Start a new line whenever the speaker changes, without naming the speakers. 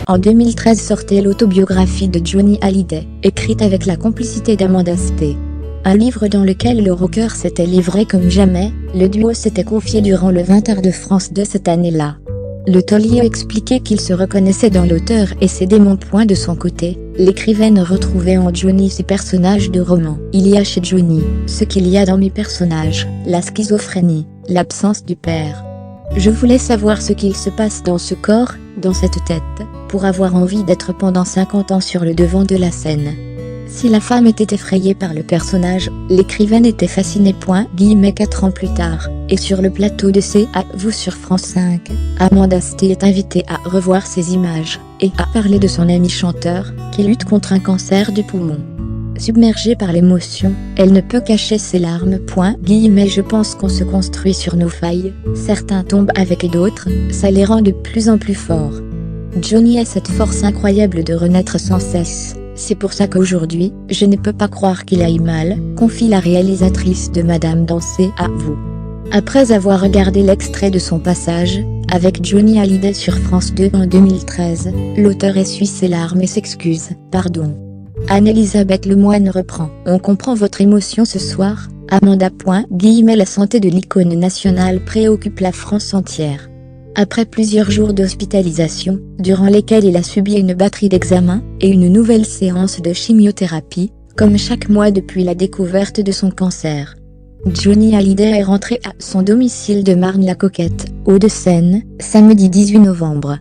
En 2013 sortait l'autobiographie de Johnny Hallyday, écrite avec la complicité d'Amanda Stelly. Un livre dans lequel le rocker s'était livré comme jamais, le duo s'était confié durant le 20h de France de cette année-là. Le taulier expliquait qu'il se reconnaissait dans l'auteur et cédait mon point de son côté. L'écrivaine retrouvait en Johnny ses personnages de roman. Il y a chez Johnny ce qu'il y a dans mes personnages, la schizophrénie, l'absence du père. Je voulais savoir ce qu'il se passe dans ce corps, dans cette tête, pour avoir envie d'être pendant 50 ans sur le devant de la scène. Si la femme était effrayée par le personnage, l'écrivaine était fascinée. 4 ans plus tard, et sur le plateau de C'est à vous sur France 5, Amanda Stelly est invitée à revoir ses images, et à parler de son ami chanteur, qui lutte contre un cancer du poumon. Submergée par l'émotion, elle ne peut cacher ses larmes. Je pense qu'on se construit sur nos failles, certains tombent avec d'autres, ça les rend de plus en plus forts. Johnny a cette force incroyable de renaître sans cesse. C'est pour ça qu'aujourd'hui, je ne peux pas croire qu'il aille mal, confie la réalisatrice de Madame dans C'est à vous. Après avoir regardé l'extrait de son passage, avec Johnny Hallyday sur France 2 en 2013, l'auteur essuie ses larmes et s'excuse. Pardon. Anne-Elisabeth Lemoine reprend. On comprend votre émotion ce soir, Amanda. La santé de l'icône nationale préoccupe la France entière. Après plusieurs jours d'hospitalisation, durant lesquels il a subi une batterie d'examens, et une nouvelle séance de chimiothérapie, comme chaque mois depuis la découverte de son cancer. Johnny Hallyday est rentré à son domicile de Marne-la-Coquette, Hauts-de-Seine, samedi 18 novembre.